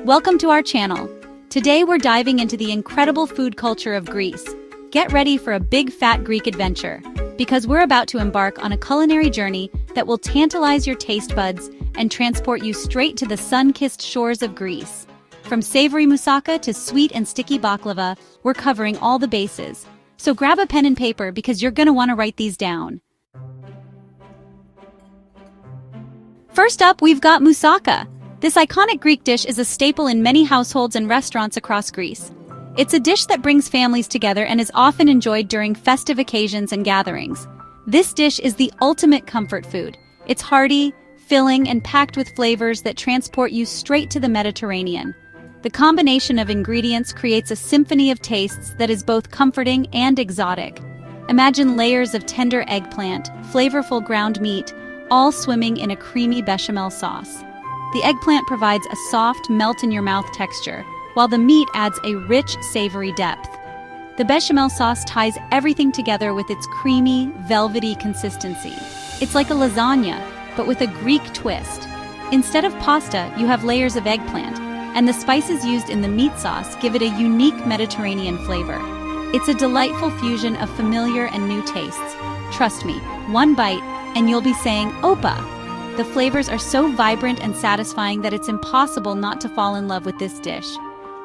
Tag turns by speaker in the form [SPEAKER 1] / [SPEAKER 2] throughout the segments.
[SPEAKER 1] Welcome to our channel. Today we're diving into the incredible food culture of Greece. Get ready for a big fat Greek adventure, because we're about to embark on a culinary journey that will tantalize your taste buds and transport you straight to the sun-kissed shores of Greece. From savory moussaka to sweet and sticky baklava, we're covering all the bases. So grab a pen and paper because you're gonna want to write these down. First up, we've got moussaka. This iconic Greek dish is a staple in many households and restaurants across Greece. It's a dish that brings families together and is often enjoyed during festive occasions and gatherings. This dish is the ultimate comfort food. It's hearty, filling, and packed with flavors that transport you straight to the Mediterranean. The combination of ingredients creates a symphony of tastes that is both comforting and exotic. Imagine layers of tender eggplant, flavorful ground meat, all swimming in a creamy bechamel sauce. The eggplant provides a soft, melt-in-your-mouth texture, while the meat adds a rich, savory depth. The bechamel sauce ties everything together with its creamy, velvety consistency. It's like a lasagna, but with a Greek twist. Instead of pasta, you have layers of eggplant, and the spices used in the meat sauce give it a unique Mediterranean flavor. It's a delightful fusion of familiar and new tastes. Trust me, one bite, and you'll be saying, "Opa!" The flavors are so vibrant and satisfying that it's impossible not to fall in love with this dish.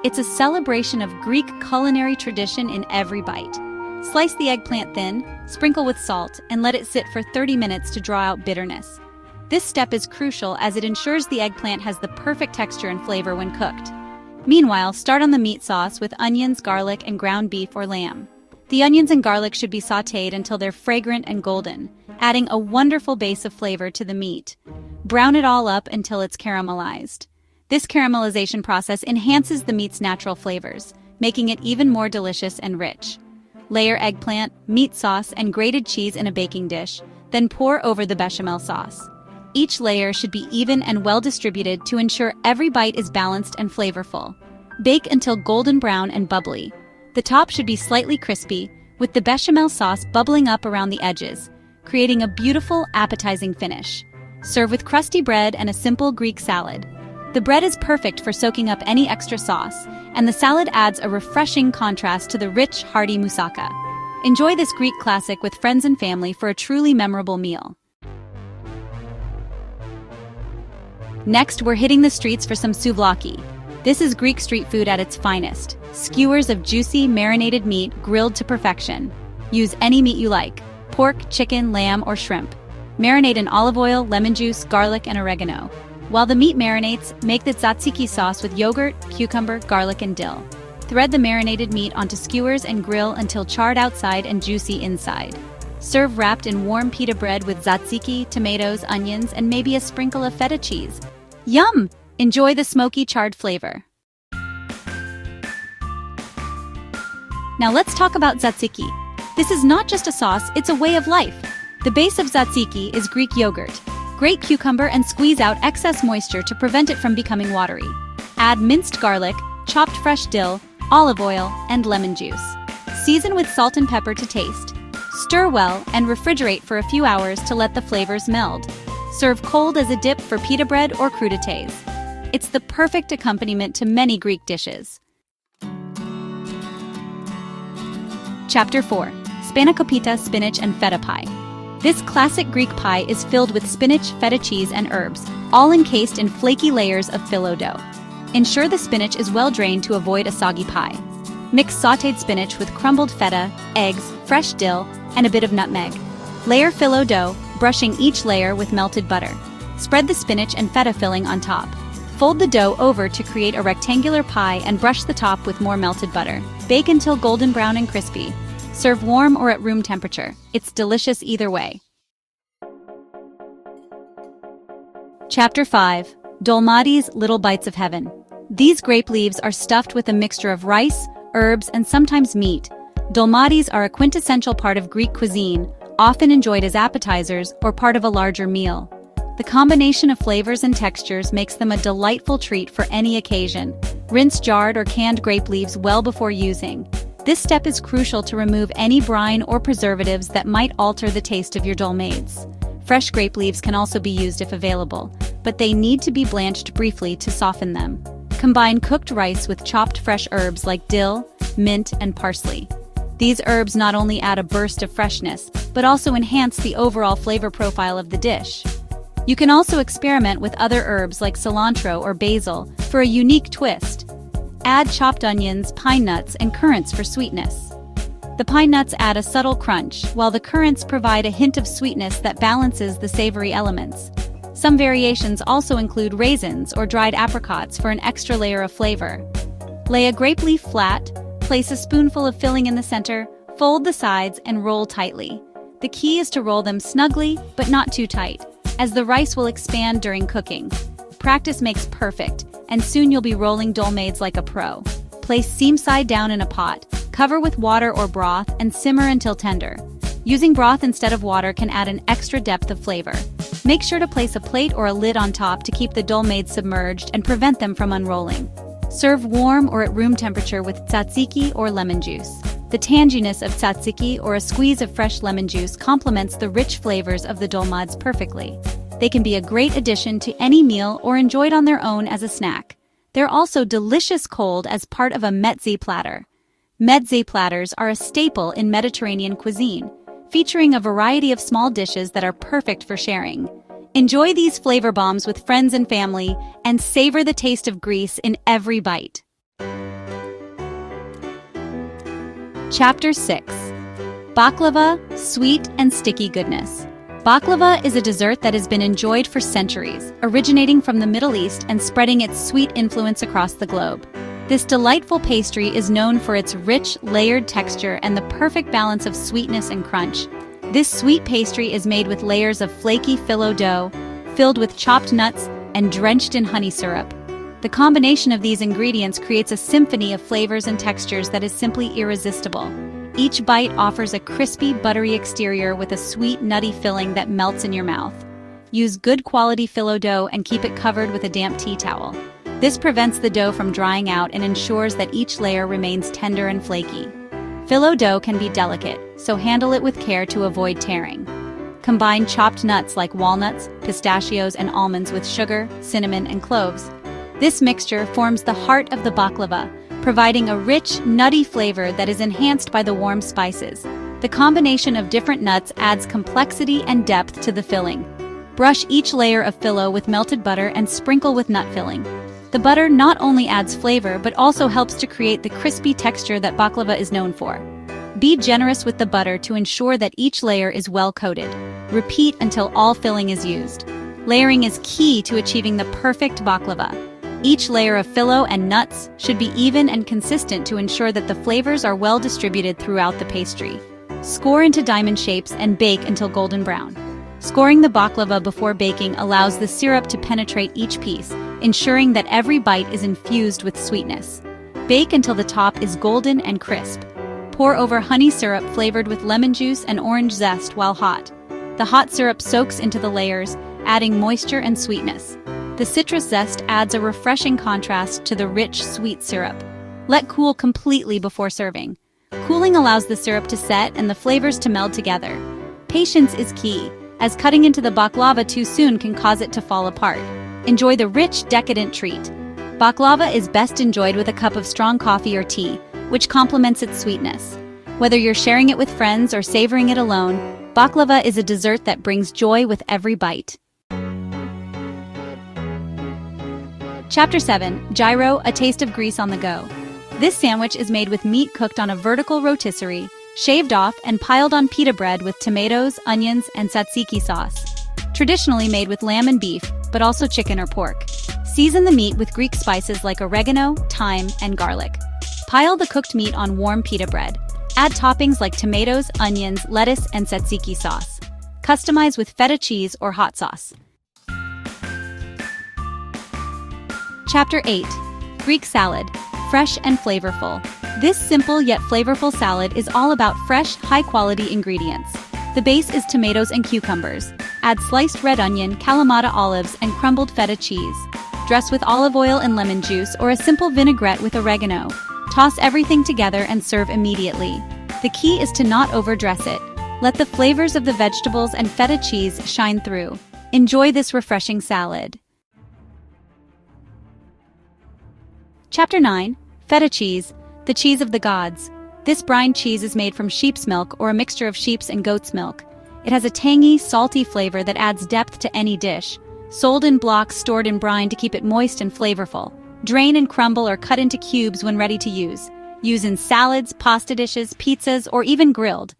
[SPEAKER 1] It's a celebration of Greek culinary tradition in every bite. Slice the eggplant thin, sprinkle with salt, and let it sit for 30 minutes to draw out bitterness. This step is crucial as it ensures the eggplant has the perfect texture and flavor when cooked. Meanwhile, start on the meat sauce with onions, garlic, and ground beef or lamb. The onions and garlic should be sautéed until they're fragrant and golden, adding a wonderful base of flavor to the meat. Brown it all up until it's caramelized. This caramelization process enhances the meat's natural flavors, making it even more delicious and rich. Layer eggplant, meat sauce, and grated cheese in a baking dish, then pour over the bechamel sauce. Each layer should be even and well distributed to ensure every bite is balanced and flavorful. Bake until golden brown and bubbly. The top should be slightly crispy, with the bechamel sauce bubbling up around the edges, creating a beautiful, appetizing finish. Serve with crusty bread and a simple Greek salad. The bread is perfect for soaking up any extra sauce, and the salad adds a refreshing contrast to the rich, hearty moussaka. Enjoy this Greek classic with friends and family for a truly memorable meal. Next, we're hitting the streets for some souvlaki. This is Greek street food at its finest. Skewers of juicy, marinated meat grilled to perfection. Use any meat you like: pork, chicken, lamb, or shrimp. Marinate in olive oil, lemon juice, garlic, and oregano. While the meat marinates, make the tzatziki sauce with yogurt, cucumber, garlic, and dill. Thread the marinated meat onto skewers and grill until charred outside and juicy inside. Serve wrapped in warm pita bread with tzatziki, tomatoes, onions, and maybe a sprinkle of feta cheese. Yum! Enjoy the smoky, charred flavor. Now let's talk about tzatziki. This is not just a sauce, it's a way of life. The base of tzatziki is Greek yogurt. Grate cucumber and squeeze out excess moisture to prevent it from becoming watery. Add minced garlic, chopped fresh dill, olive oil, and lemon juice. Season with salt and pepper to taste. Stir well and refrigerate for a few hours to let the flavors meld. Serve cold as a dip for pita bread or crudités. It's the perfect accompaniment to many Greek dishes. Chapter 4. Spanakopita spinach and feta pie. This classic Greek pie is filled with spinach, feta cheese, and herbs, all encased in flaky layers of phyllo dough. Ensure the spinach is well drained to avoid a soggy pie. Mix sautéed spinach with crumbled feta, eggs, fresh dill, and a bit of nutmeg. Layer phyllo dough, brushing each layer with melted butter. Spread the spinach and feta filling on top. Fold the dough over to create a rectangular pie and brush the top with more melted butter. Bake until golden brown and crispy. Serve warm or at room temperature. It's delicious either way. Chapter 5. Dolmades, Little Bites of Heaven. These grape leaves are stuffed with a mixture of rice, herbs, and sometimes meat. Dolmades are a quintessential part of Greek cuisine, often enjoyed as appetizers or part of a larger meal. The combination of flavors and textures makes them a delightful treat for any occasion. Rinse jarred or canned grape leaves well before using. This step is crucial to remove any brine or preservatives that might alter the taste of your dolmades. Fresh grape leaves can also be used if available, but they need to be blanched briefly to soften them. Combine cooked rice with chopped fresh herbs like dill, mint, and parsley. These herbs not only add a burst of freshness, but also enhance the overall flavor profile of the dish. You can also experiment with other herbs like cilantro or basil for a unique twist. Add chopped onions, pine nuts, and currants for sweetness. The pine nuts add a subtle crunch, while the currants provide a hint of sweetness that balances the savory elements. Some variations also include raisins or dried apricots for an extra layer of flavor. Lay a grape leaf flat, place a spoonful of filling in the center, fold the sides, and roll tightly. The key is to roll them snugly, but not too tight, as the rice will expand during cooking. Practice makes perfect, and soon you'll be rolling dolmades like a pro. Place seam side down in a pot, cover with water or broth, and simmer until tender. Using broth instead of water can add an extra depth of flavor. Make sure to place a plate or a lid on top to keep the dolmades submerged and prevent them from unrolling. Serve warm or at room temperature with tzatziki or lemon juice. The tanginess of tzatziki or a squeeze of fresh lemon juice complements the rich flavors of the dolmades perfectly. They can be a great addition to any meal or enjoyed on their own as a snack. They're also delicious cold as part of a mezze platter. Mezze platters are a staple in Mediterranean cuisine, featuring a variety of small dishes that are perfect for sharing. Enjoy these flavor bombs with friends and family, and savor the taste of Greece in every bite. Chapter 6. Baklava, Sweet and Sticky Goodness. Baklava is a dessert that has been enjoyed for centuries, originating from the Middle East and spreading its sweet influence across the globe. This delightful pastry is known for its rich, layered texture and the perfect balance of sweetness and crunch. This sweet pastry is made with layers of flaky phyllo dough, filled with chopped nuts and drenched in honey syrup. The combination of these ingredients creates a symphony of flavors and textures that is simply irresistible. Each bite offers a crispy, buttery exterior with a sweet, nutty filling that melts in your mouth. Use good quality phyllo dough and keep it covered with a damp tea towel. This prevents the dough from drying out and ensures that each layer remains tender and flaky. Phyllo dough can be delicate, so handle it with care to avoid tearing. Combine chopped nuts like walnuts, pistachios, and almonds with sugar, cinnamon, and cloves. This mixture forms the heart of the baklava, providing a rich, nutty flavor that is enhanced by the warm spices. The combination of different nuts adds complexity and depth to the filling. Brush each layer of phyllo with melted butter and sprinkle with nut filling. The butter not only adds flavor but also helps to create the crispy texture that baklava is known for. Be generous with the butter to ensure that each layer is well coated. Repeat until all filling is used. Layering is key to achieving the perfect baklava. Each layer of phyllo and nuts should be even and consistent to ensure that the flavors are well distributed throughout the pastry. Score into diamond shapes and bake until golden brown. Scoring the baklava before baking allows the syrup to penetrate each piece, ensuring that every bite is infused with sweetness. Bake until the top is golden and crisp. Pour over honey syrup flavored with lemon juice and orange zest while hot. The hot syrup soaks into the layers, adding moisture and sweetness. The citrus zest adds a refreshing contrast to the rich, sweet syrup. Let cool completely before serving. Cooling allows the syrup to set and the flavors to meld together. Patience is key, as cutting into the baklava too soon can cause it to fall apart. Enjoy the rich, decadent treat. Baklava is best enjoyed with a cup of strong coffee or tea, which complements its sweetness. Whether you're sharing it with friends or savoring it alone, baklava is a dessert that brings joy with every bite. Chapter 7. Gyro, a taste of Greece on the go. This sandwich is made with meat cooked on a vertical rotisserie, shaved off and piled on pita bread with tomatoes, onions, and tzatziki sauce. Traditionally made with lamb and beef, but also chicken or pork. Season the meat with Greek spices like oregano, thyme, and garlic. Pile the cooked meat on warm pita bread. Add toppings like tomatoes, onions, lettuce, and tzatziki sauce. Customize with feta cheese or hot sauce. Chapter 8. Greek salad, fresh and flavorful. This simple yet flavorful salad is all about fresh, high-quality ingredients. The base is tomatoes and cucumbers. Add sliced red onion, Kalamata olives, and crumbled feta cheese. Dress with olive oil and lemon juice or a simple vinaigrette with oregano. Toss everything together and serve immediately. The key is to not overdress it. Let the flavors of the vegetables and feta cheese shine through. Enjoy this refreshing salad. Chapter 9. Feta cheese, the cheese of the gods. This brined cheese is made from sheep's milk or a mixture of sheep's and goat's milk. It has a tangy, salty flavor that adds depth to any dish. Sold in blocks stored in brine to keep it moist and flavorful. Drain and crumble or cut into cubes when ready to use. Use in salads, pasta dishes, pizzas, or even grilled.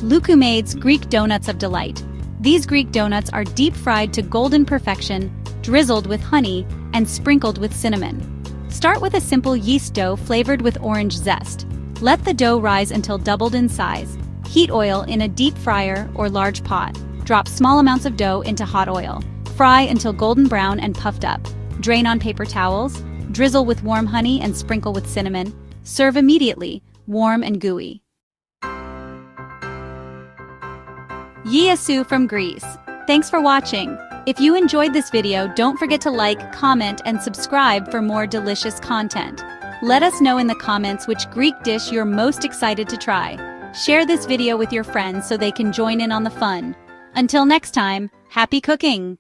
[SPEAKER 1] Loukoumades Greek Donuts of Delight. These Greek donuts are deep-fried to golden perfection, drizzled with honey, and sprinkled with cinnamon. Start with a simple yeast dough flavored with orange zest. Let the dough rise until doubled in size. Heat oil in a deep fryer or large pot. Drop small amounts of dough into hot oil. Fry until golden brown and puffed up. Drain on paper towels. Drizzle with warm honey and sprinkle with cinnamon. Serve immediately, warm and gooey. Yiasu from Greece. Thanks for watching. If you enjoyed this video, don't forget to like, comment, and subscribe for more delicious content. Let us know in the comments which Greek dish you're most excited to try. Share this video with your friends so they can join in on the fun. Until next time, happy cooking!